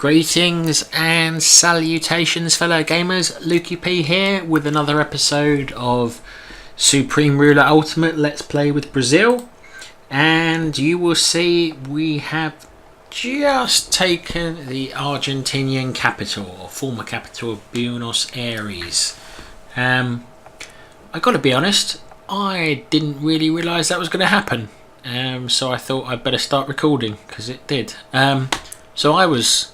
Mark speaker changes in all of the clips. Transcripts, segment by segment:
Speaker 1: Greetings and salutations, fellow gamers. Lukey P here with another episode of Supreme Ruler Ultimate Let's Play with Brazil. And you will see we have just taken the Argentinian capital, or former capital of Buenos Aires. I gotta be honest, I didn't really realise that was going to happen. So I thought I'd better start recording, because it did. So I was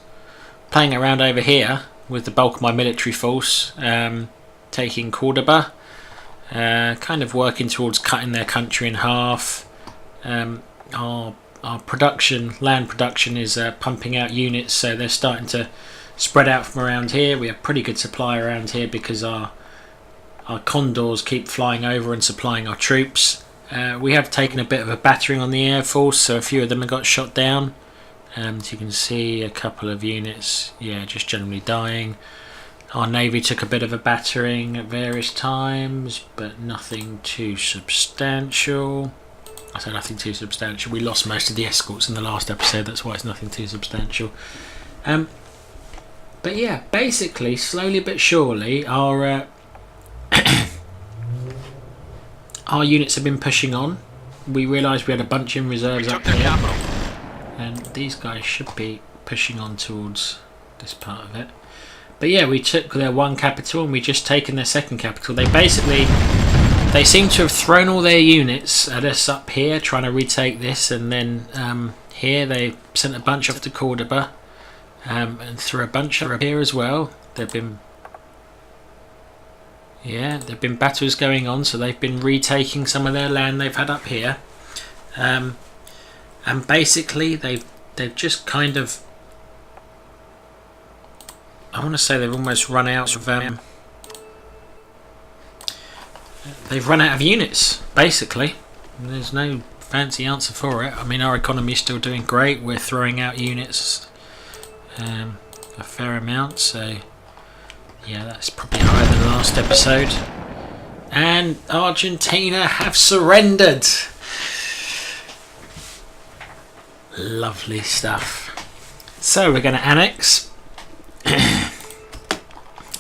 Speaker 1: playing around over here with the bulk of my military force, taking Cordoba, kind of working towards cutting their country in half. Our land production is pumping out units, so they're starting to spread out from around here. We have pretty good supply around here because our condors keep flying over and supplying our troops. We have taken a bit of a battering on the air force, so a few of them have got shot down. As you can see, a couple of units, just generally dying. Our navy took a bit of a battering at various times, but nothing too substantial. I say nothing too substantial. We lost most of the escorts in the last episode, that's why it's nothing too substantial. But yeah, basically, slowly but surely, our our units have been pushing on. We realised we had a bunch in reserves up here. And these guys should be pushing on towards this part of it. But yeah, we took their one capital and we just taken their second capital. They seem to have thrown all their units at us up here, trying to retake this, and then here they sent a bunch off to Cordoba, and threw a bunch up here as well. There've been battles going on, so they've been retaking some of their land they've had up here. And basically, they've just kind of, I want to say they've almost run out of they've run out of units. Basically, there's no fancy answer for it. I mean, our economy is still doing great. We're throwing out units a fair amount. So yeah, that's probably higher than last episode. And Argentina have surrendered. Lovely stuff. So we're going to annex.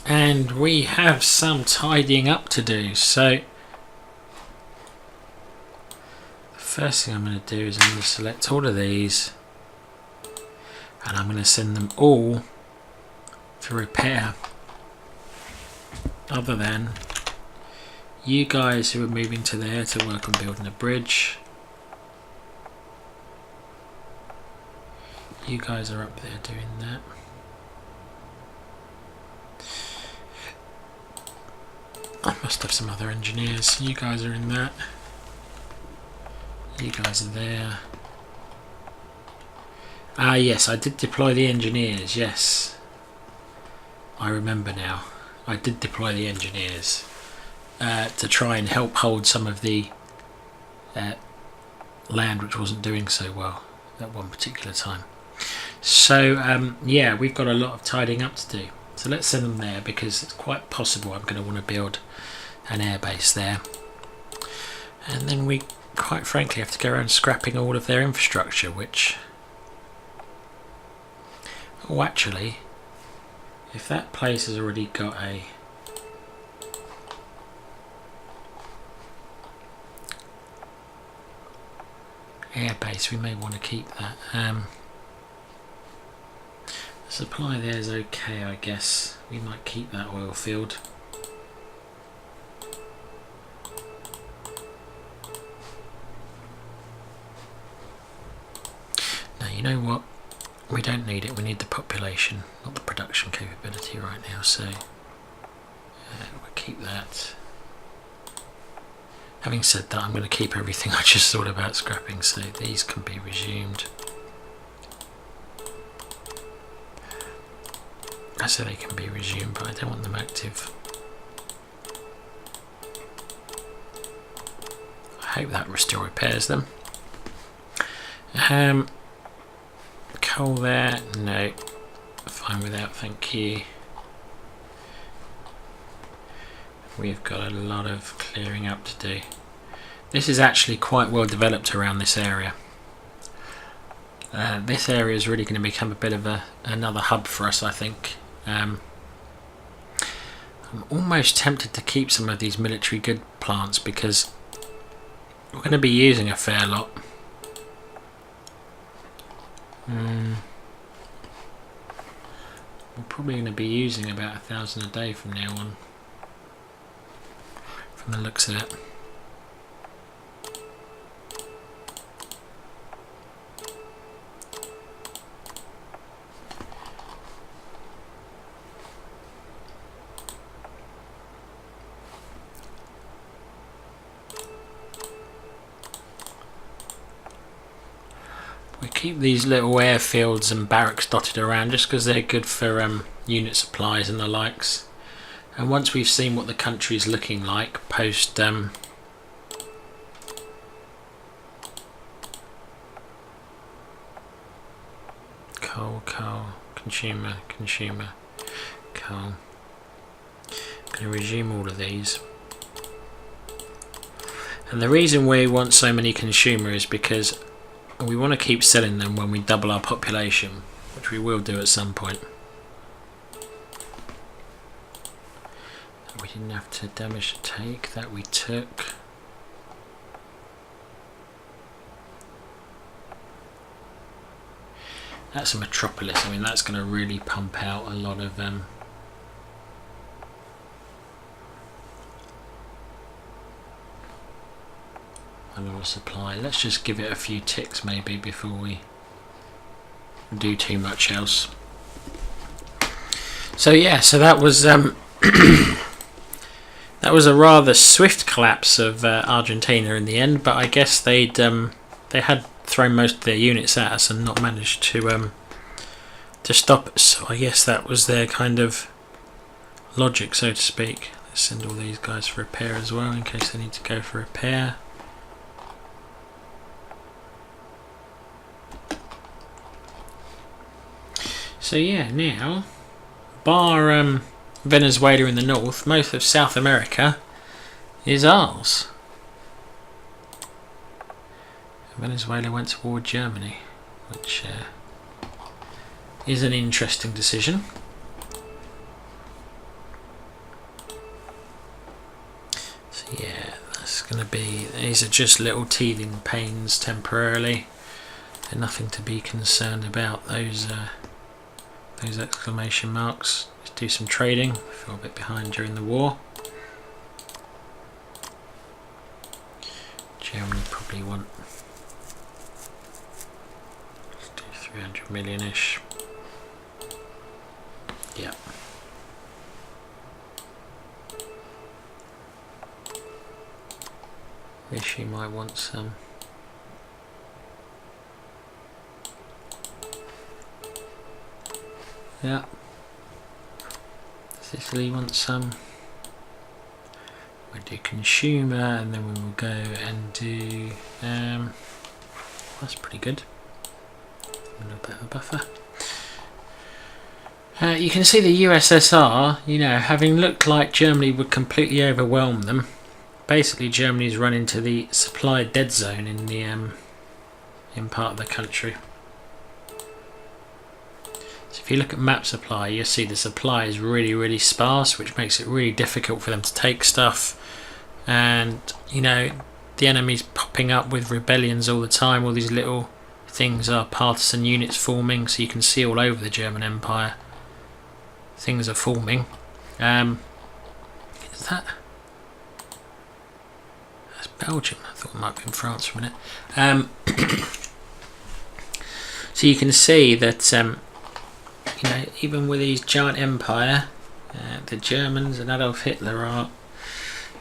Speaker 1: And we have some tidying up to do. So the first thing I'm going to do is I'm going to select all of these, and I'm going to send them all to repair, other than you guys who are moving to there to work on building a bridge. You guys are up there doing that. I must have some other engineers. You guys are in that. You guys are there. Ah yes, I did deploy the engineers, yes. I remember now. I did deploy the engineers to try and help hold some of the land which wasn't doing so well at one particular time. So yeah, we've got a lot of tidying up to do. So let's send them there, because it's quite possible I'm going to want to build an airbase there. And then we quite frankly have to go around scrapping all of their infrastructure, which... Oh, actually, if that place has already got a... airbase, we may want to keep that. The supply there is okay, I guess. We might keep that oil field. Now, you know what? We don't need it. We need the population, not the production capability right now. So we'll keep that. Having said that, I'm going to keep everything I just thought about scrapping, so these can be resumed. I say they can be resumed, but I don't want them active. I hope that still repairs them. Coal there, no. Fine without, thank you. We've got a lot of clearing up to do. This is actually quite well developed around this area. This area is really going to become a bit of another hub for us, I think. I'm almost tempted to keep some of these military good plants because we're going to be using a fair lot. We're probably going to be using about 1,000 a day from now on, from the looks of it. We keep these little airfields and barracks dotted around just because they're good for unit supplies and the likes. And once we've seen what the country is looking like post coal, consumer, coal. I'm going to resume all of these. And the reason we want so many consumer is because we want to keep selling them when we double our population, which we will do at some point. We didn't have to damage to take, that we took. That's a metropolis. I mean, that's going to really pump out a lot of supply. Let's just give it a few ticks maybe before we do too much else. So yeah, so that was that was a rather swift collapse of Argentina in the end, but I guess they had thrown most of their units at us and not managed to stop us. So I guess that was their kind of logic, so to speak. Let's send all these guys for repair as well in case they need to go for repair. So yeah, now, bar Venezuela in the north, most of South America is ours. Venezuela went toward Germany, which is an interesting decision. So yeah, that's going to be, these are just little teething pains temporarily. They're nothing to be concerned about, those exclamation marks. Let's do some trading. I fell a bit behind during the war. Germany probably want, let's do 300 million-ish. Yeah. Rishi might want some. Yeah. Sicily wants some. We'll do consumer and then we will go and do that's pretty good. A little bit of a buffer. You can see the USSR, you know, having looked like Germany would completely overwhelm them. Basically Germany's run into the supply dead zone in the in part of the country. If you look at map supply, you'll see the supply is really sparse, which makes it really difficult for them to take stuff. And you know, the enemy's popping up with rebellions all the time. All these little things are partisan units forming, so you can see all over the German Empire things are forming. Is that? That's Belgium. I thought it might be in France for a minute. So you can see that you know, even with these giant empire, the Germans and Adolf Hitler are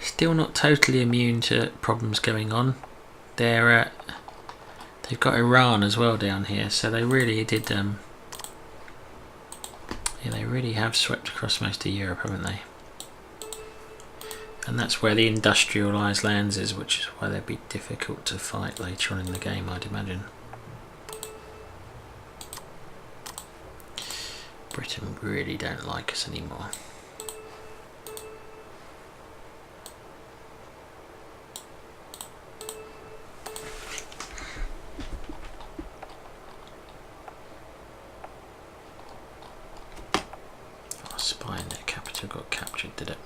Speaker 1: still not totally immune to problems going on. They've got Iran as well down here, so they really did. Yeah, they really have swept across most of Europe, haven't they? And that's where the industrialised lands is, which is why they'd be difficult to fight later on in the game, I'd imagine. Britain really don't like us anymore. got captured, did it?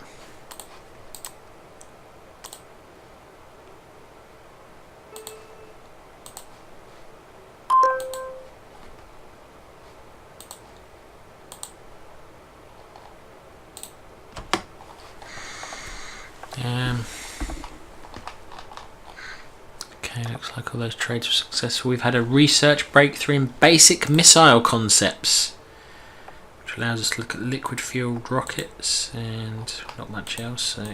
Speaker 1: Okay, looks like all those trades were successful. We've had a research breakthrough in basic missile concepts, which allows us to look at liquid fueled rockets and not much else. So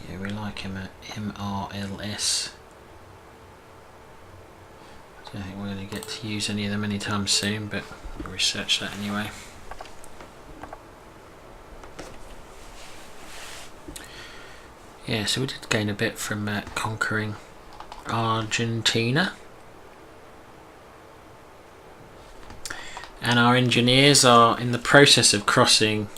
Speaker 1: yeah, we like him at MRLS. I don't think we're going to get to use any of them anytime soon, but we'll research that anyway. Yeah, so we did gain a bit from conquering Argentina. And our engineers are in the process of crossing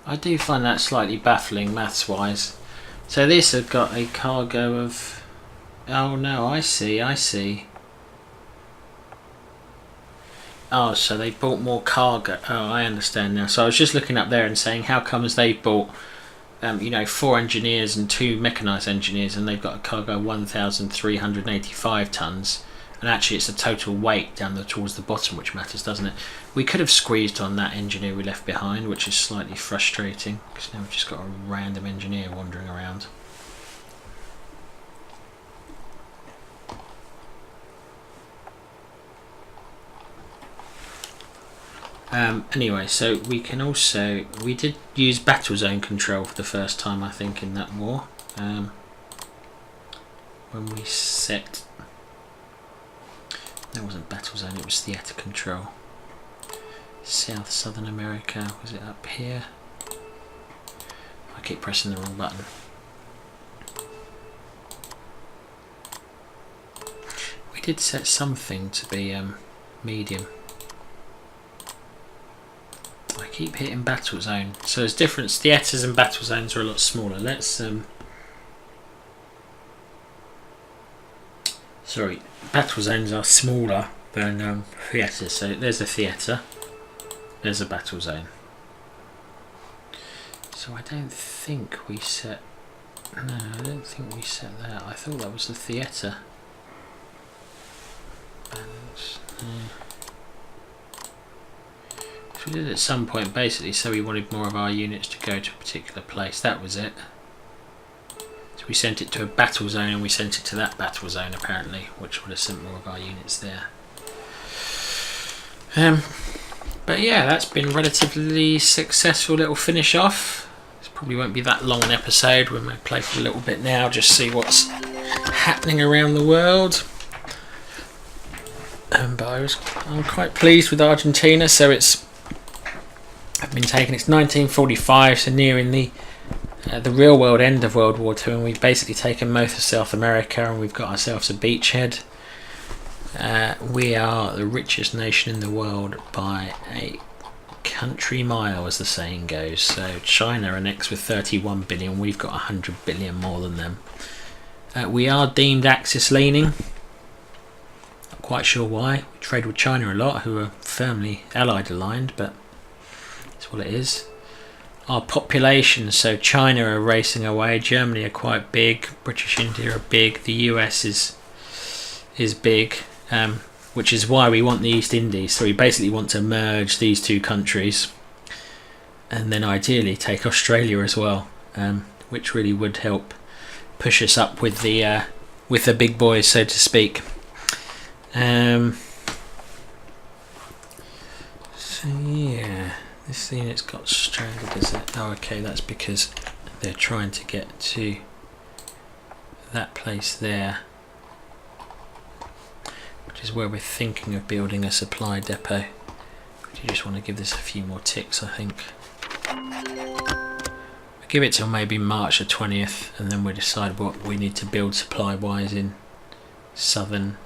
Speaker 1: I do find that slightly baffling maths wise. So this has got a cargo of... Oh no, I see. Oh, so they bought more cargo. Oh, I understand now. So I was just looking up there and saying, how comes they bought, 4 engineers and 2 mechanised engineers, and they've got a cargo of 1,385 tonnes, and actually it's the total weight down towards the bottom which matters, doesn't it? We could have squeezed on that engineer we left behind, which is slightly frustrating because now we've just got a random engineer wandering around. Anyway, so we did use battle zone control for the first time, I think, in that war. When we set... That wasn't battle zone, it was theatre control. Southern America, was it up here? I keep pressing the wrong button. We did set something to be medium. I keep hitting battle zone. So there's difference. Theatres and battle zones are a lot smaller. Let's sorry, battle zones are smaller than theatres. So there's a theatre. There's a battle zone. So I don't think we set... No, I don't think we set that. I thought that was the theatre. So we did at some point basically so we wanted more of our units to go to a particular place. That was it. So we sent it to a battle zone and we sent it to that battle zone apparently, which would have sent more of our units there. But yeah, that's been relatively successful little finish off. This probably won't be that long an episode. We may play for a little bit now, just see what's happening around the world. But I'm quite pleased with Argentina. So it's been taken. It's 1945, so nearing the real world end of World War II, and we've basically taken most of South America, and we've got ourselves a beachhead. We are the richest nation in the world by a country mile, as the saying goes. So China are next with 31 billion. We've got 100 billion more than them. We are deemed Axis leaning. Not quite sure why. We trade with China a lot, who are firmly Allied aligned, but that's what it is. Our population, so China are racing away, Germany are quite big, British India are big, the US is big, which is why we want the East Indies. So we basically want to merge these two countries and then ideally take Australia as well, which really would help push us up with the big boys, so to speak. So yeah, this unit's got stranded, is it? Oh, okay, that's because they're trying to get to that place there, which is where we're thinking of building a supply depot. You just want to give this a few more ticks, I think. We'll give it till maybe March the 20th, and then we'll decide what we need to build supply wise in southern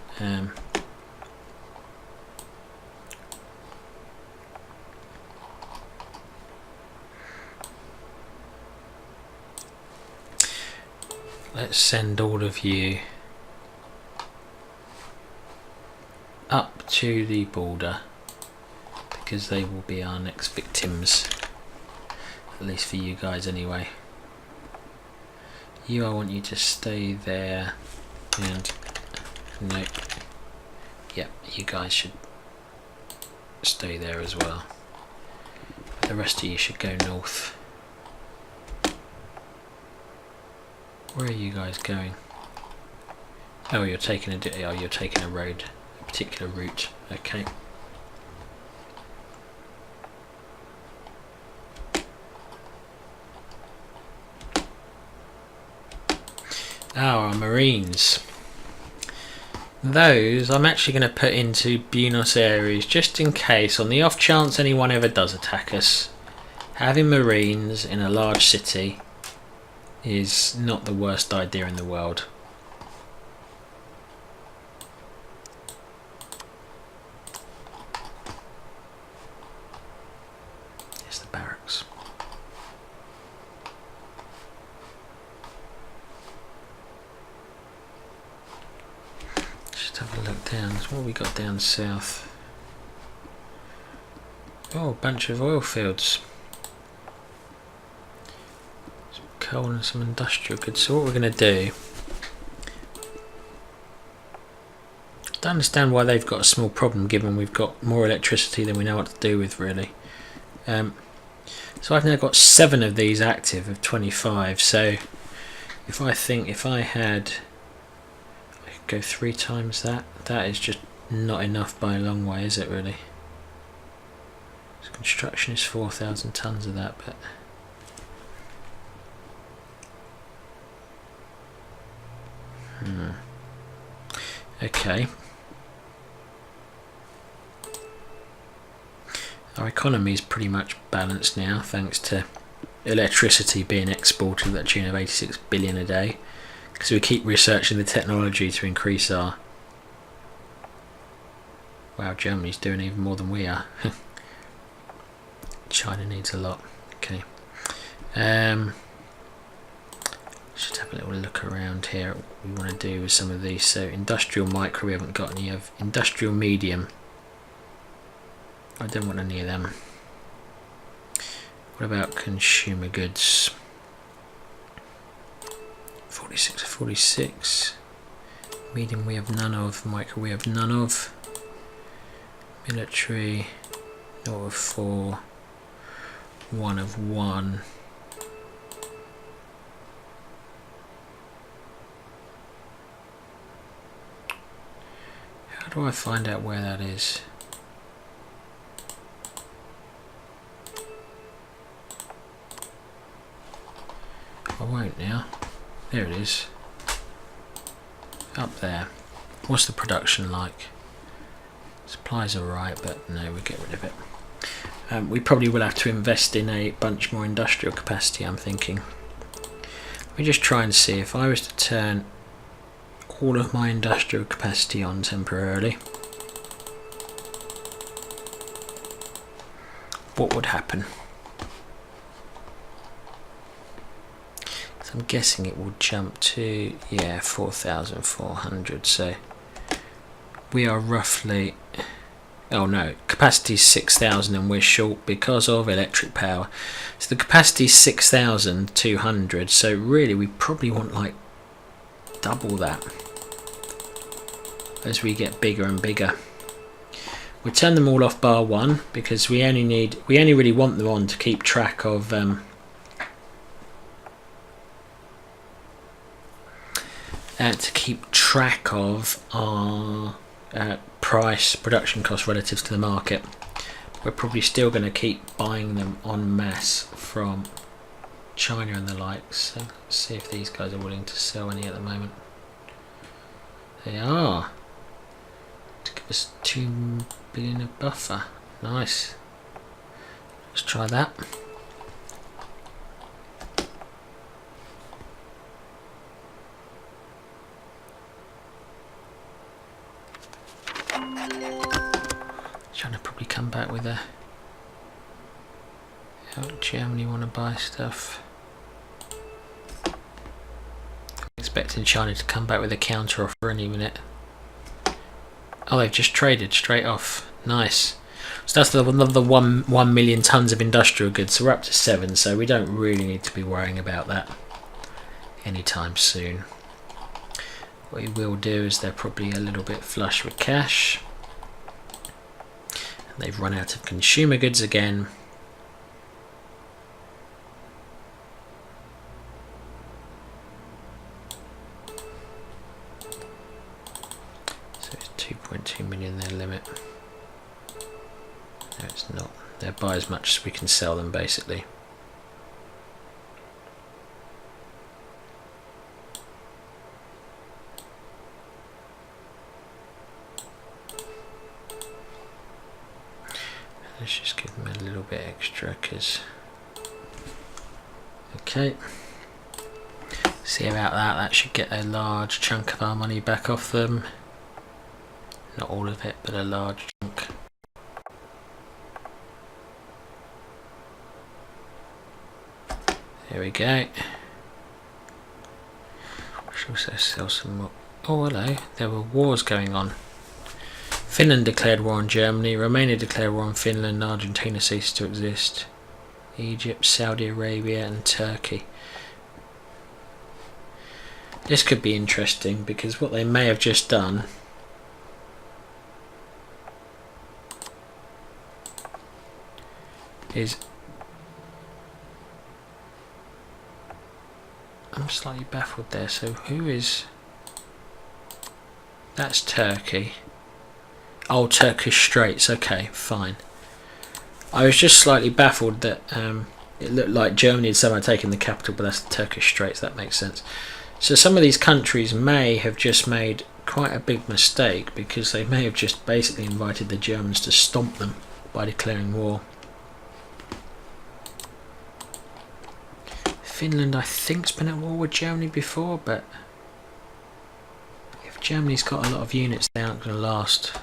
Speaker 1: let's send all of you up to the border, because they will be our next victims, at least for you guys anyway. I want you to stay there, and no, yep, you guys should stay there as well. The rest of you should go north. Where are you guys going? Oh, you're taking a road, a particular route. Okay. Our Marines. Those I'm actually going to put into Buenos Aires just in case, on the off chance anyone ever does attack us. Having Marines in a large city is not the worst idea in the world. Here's the barracks. Have a look down. What have we got down south? Oh, a bunch of oil fields. Some coal and some industrial goods. So what we're going to do... I don't understand why they've got a small problem, given we've got more electricity than we know what to do with, really. So I've now got 7 of these active of 25. So if I had... go 3 times that. That is just not enough by a long way, is it really? So construction is 4,000 tons of that, but okay. Our economy is pretty much balanced now, thanks to electricity being exported at the tune of 86 billion a day. Because we keep researching the technology to increase our... Wow, Germany's doing even more than we are. China needs a lot. Okay. Should have a little look around here. What we want to do with some of these. So industrial micro, we haven't got any of. Industrial medium, I don't want any of them. What about consumer goods? 46 or 46. Medium we have none of. Micro we have none of. Military 0 of 4. 1 of 1. How do I find out where that is? I won't now. There it is. Up there. What's the production like? Supplies are right, but no, we'll get rid of it. We probably will have to invest in a bunch more industrial capacity, I'm thinking. Let me just try and see if I was to turn all of my industrial capacity on temporarily, what would happen? So I'm guessing it will jump to, yeah, 4,400. So we are roughly, oh no, capacity is 6,000 and we're short because of electric power. So the capacity is 6,200. So really we probably want like double that as we get bigger and bigger. We'll turn them all off bar 1 because we only really want them on to keep track of our production cost relative to the market. We're probably still going to keep buying them en masse from China and the likes. So let's see if these guys are willing to sell any at the moment. They are. To give us 2 billion of buffer. Nice. Let's try that. Trying to probably come back with a Germany want to buy stuff. expecting China to come back with a counter offer any minute. Oh, they've just traded straight off. Nice. So that's another 1 million tons of industrial goods. So we're up to 7. So we don't really need to be worrying about that anytime soon. What we will do is they're probably a little bit flush with cash. And they've run out of consumer goods again. So it's 2.2 million their limit. No, it's not. They'll buy as much as we can sell them, basically. Let's just give them a little bit extra, because... Okay. See about that. That should get a large chunk of our money back off them. Not all of it, but a large chunk. There we go. We should also sell some more. Oh, hello. There were wars going on. Finland declared war on Germany. Romania declared war on Finland. Argentina ceased to exist. Egypt, Saudi Arabia and Turkey. This could be interesting, because what they may have just done is... I'm slightly baffled there. So who is... That's Turkey. Oh, Turkish Straits. Okay, fine. I was just slightly baffled that it looked like Germany had somehow taken the capital, but that's the Turkish Straits. That makes sense. So some of these countries may have just made quite a big mistake, because they may have just basically invited the Germans to stomp them by declaring war. Finland, I think, has been at war with Germany before, but if Germany's got a lot of units, they aren't going to last.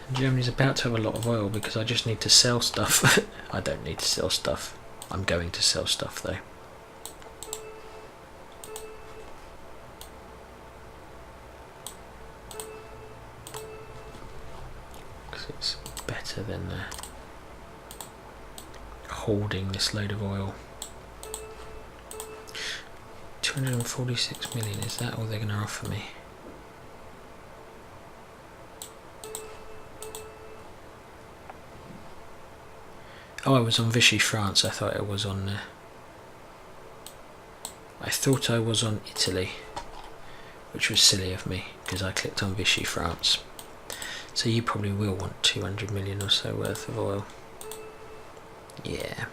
Speaker 1: And Germany's about to have a lot of oil, because I just need to sell stuff. I don't need to sell stuff. I'm going to sell stuff though. Because it's better than holding this load of oil. 246 million, is that all they're going to offer me? Oh, I was on Vichy France. I thought I was on... I thought I was on Italy, which was silly of me, because I clicked on Vichy France. So you probably will want 200 million or so worth of oil. Yeah.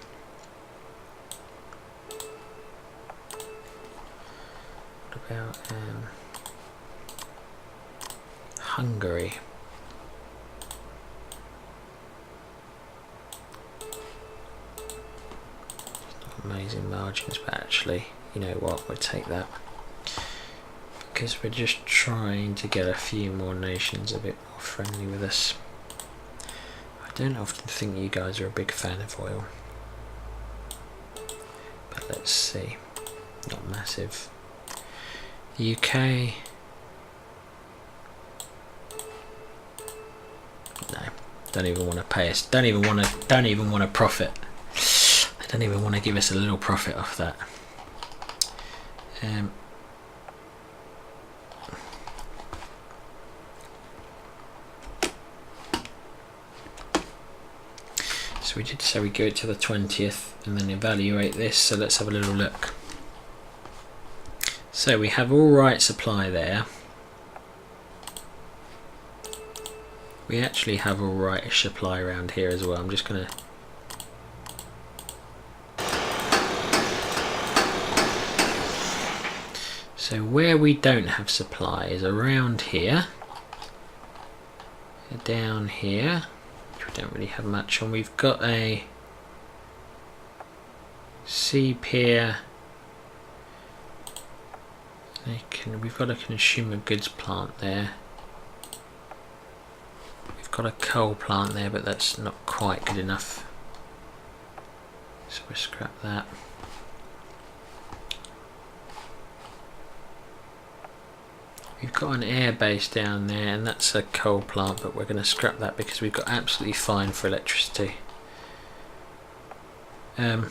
Speaker 1: What about Hungary? Amazing margins, but actually, you know what, we'll take that, because we're just trying to get a few more nations a bit more friendly with us. I don't often think you guys are a big fan of oil, but let's see. Not massive. The UK, no, don't even want to pay us, don't even want to profit. Don't even want to give us a little profit off that. So we did say we go to the 20th and then evaluate this. So let's have a little look. So we have all right supply there. We actually have all right supply around here as well. I'm just going to... So where we don't have supply is around here, down here, which we don't really have much on. We've got a sea pier, we've got a consumer goods plant there, we've got a coal plant there, but that's not quite good enough, so we'll scrap that. We've got an air base down there, and that's a coal plant, but we're going to scrap that because we've got absolutely fine for electricity. My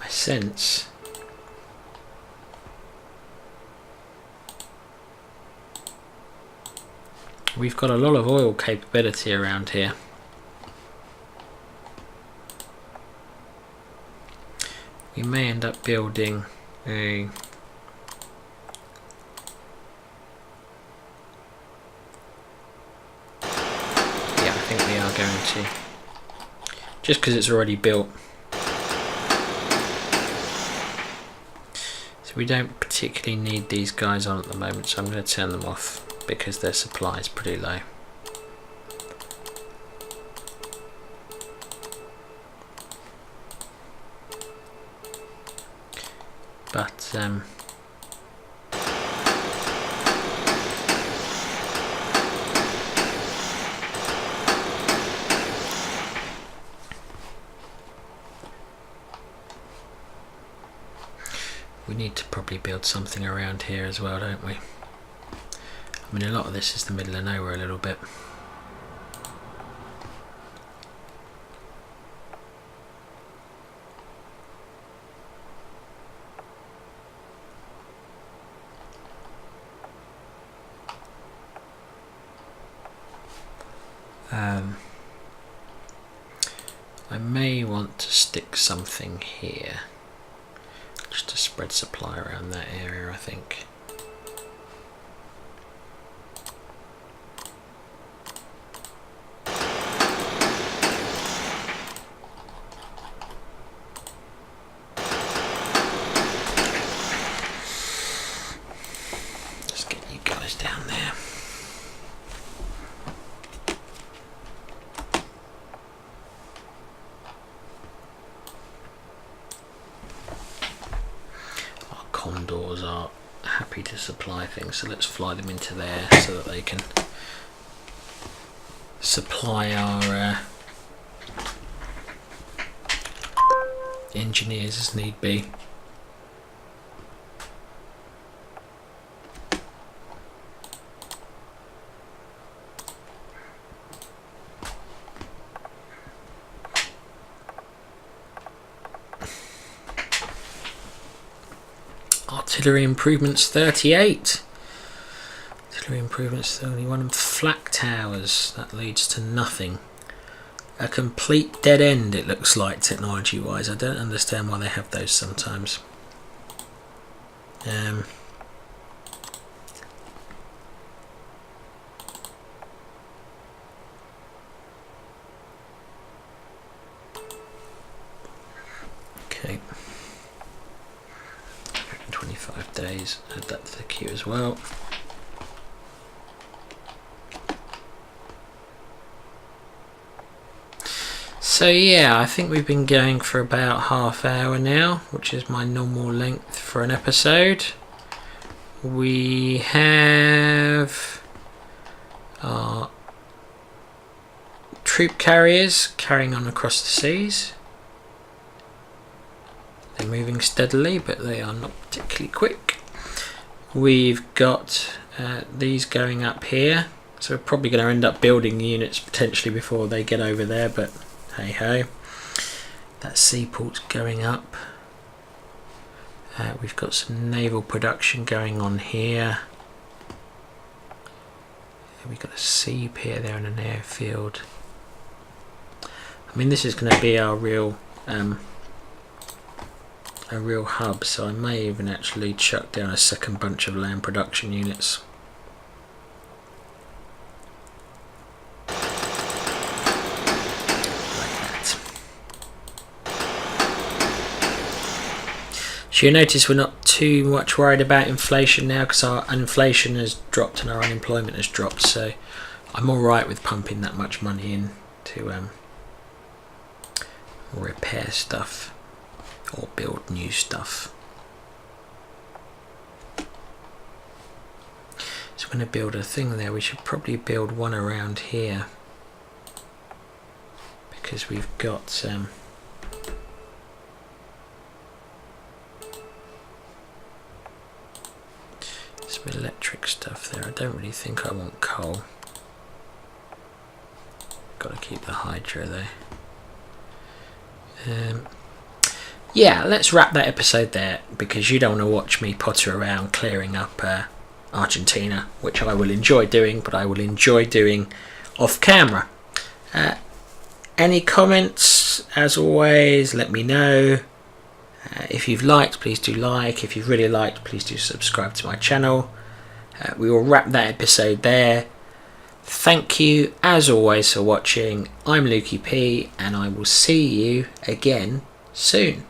Speaker 1: sense we've got a lot of oil capability around here. We may end up building a yeah, I think we are going to, just because it's already built. So we don't particularly need these guys on at the moment, so I'm going to turn them off because their supply is pretty low. But we need to probably build something around here as well, don't we? I mean, a lot of this is the middle of nowhere a little bit. I may want to stick something here just to spread supply around that area, I think. Let's get you guys down there. Condors are happy to supply things, so let's fly them into there so that they can supply our engineers as need be. Artillery improvements 38. Artillery improvements 31. And flak towers, that leads to nothing. A complete dead end, it looks like, technology wise. I don't understand why they have those sometimes. Okay. 25 days, add that to the queue as well. So yeah, I think we've been going for about half hour now, which is my normal length for an episode. We have our troop carriers carrying on across the seas. They're moving steadily, but they are not particularly quick. We've got these going up here, so we're probably going to end up building units potentially before they get over there, but hey ho. That seaport's going up. We've got some naval production going on here. We've got a sea pier there and an airfield. I mean, this is going to be our real hub, so I may even actually chuck down a second bunch of land production units. Like that. So you notice we're not too much worried about inflation now, because our inflation has dropped and our unemployment has dropped, so I'm alright with pumping that much money in to repair stuff or build new stuff. So we're going to build a thing there. We should probably build one around here, because we've got some electric stuff there. I don't really think I want coal. Got to keep the hydro though. Yeah, let's wrap that episode there, because you don't want to watch me potter around clearing up Argentina, which I will enjoy doing, but I will enjoy doing off camera. Any comments, as always, let me know. If you've liked, please do like. If you've really liked, please do subscribe to my channel. We will wrap that episode there. Thank you, as always, for watching. I'm Lukey P, and I will see you again soon.